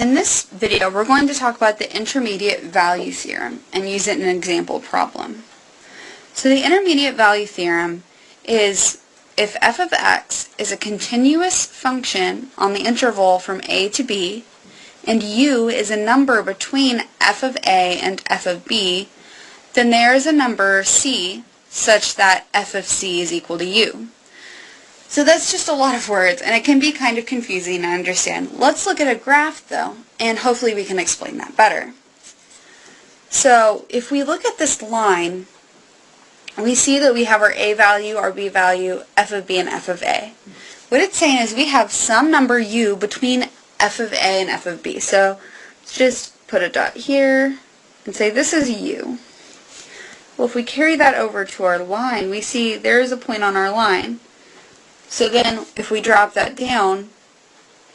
In this video, we're going to talk about the intermediate value theorem and use it in an example problem. So the intermediate value theorem is if f of x is a continuous function on the interval from a to b, and u is a number between f of a and f of b, then there is a number c such that f of c is equal to u. So that's just a lot of words, and it can be kind of confusing to understand. Let's look at a graph, though, and hopefully we can explain that better. So if we look at this line, we see that we have our a value, our b value, f of b, and f of a. What it's saying is we have some number u between f of a and f of b. So let's just put a dot here and say this is u. Well, if we carry that over to our line, we see there is a point on our line. So then, if we drop that down,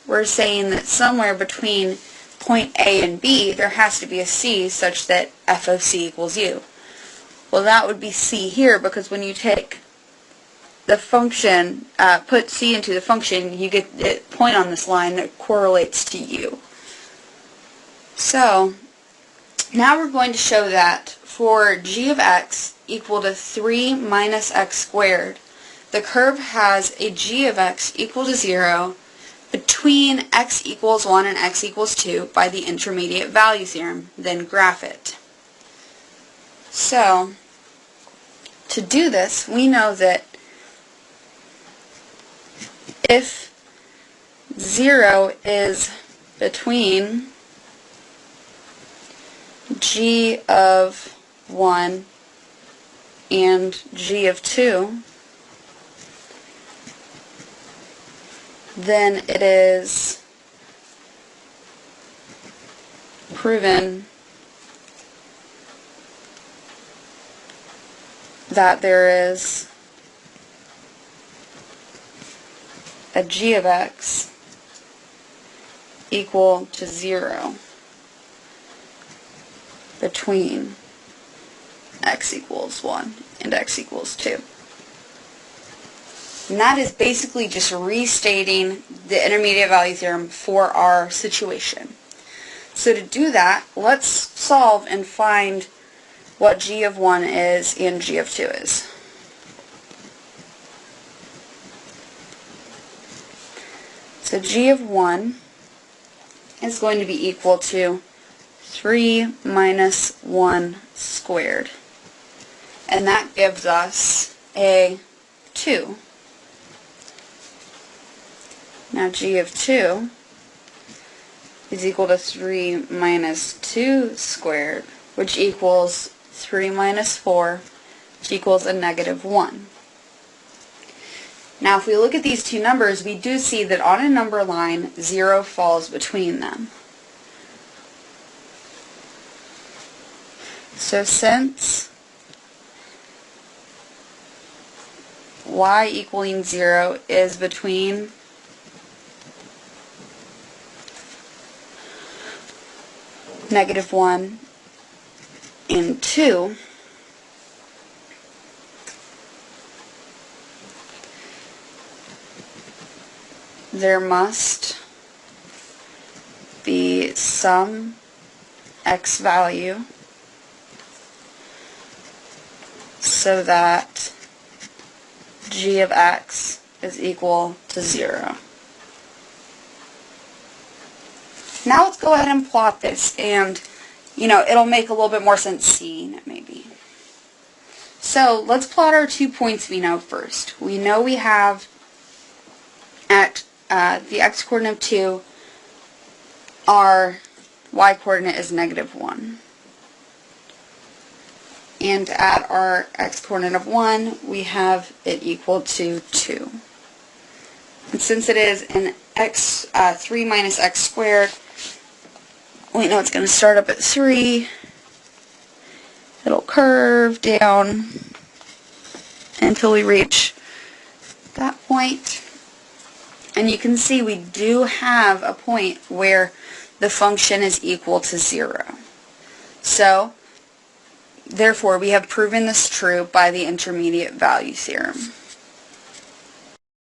we're saying that somewhere between point A and B, there has to be a C such that f of c equals u. Well, that would be c here, because when you take the function, put c into the function, you get a point on this line that correlates to u. So, now we're going to show that for g of x equal to 3 minus x squared, the curve has a g of x equal to 0 between x equals 1 and x equals 2 by the intermediate value theorem. Then graph it. So, to do this, we know that if 0 is between g of 1 and g of 2, then it is proven that there is a g of x equal to 0 between x equals 1 and x equals 2. And that is basically just restating the intermediate value theorem for our situation. So to do that, let's solve and find what g of 1 is and g of 2 is. So g of 1 is going to be equal to 3 minus 1 squared. And that gives us a 2. Now g of 2 is equal to 3 minus 2 squared, which equals 3 minus 4, which equals a negative 1. Now if we look at these two numbers, we do see that on a number line, 0 falls between them. So since y equaling 0 is between negative 1 and 2, there must be some x value so that g of x is equal to 0. Now let's go ahead and plot this, and it'll make a little bit more sense seeing it maybe. So let's plot our 2 points we know first. We know we have at the x-coordinate of 2, our y-coordinate is negative 1. And at our x-coordinate of 1, we have it equal to 2. And since it is an 3 minus x squared, we know it's going to start up at 3. It'll curve down until we reach that point. And you can see we do have a point where the function is equal to 0. So Therefore, we have proven this true by the intermediate value theorem.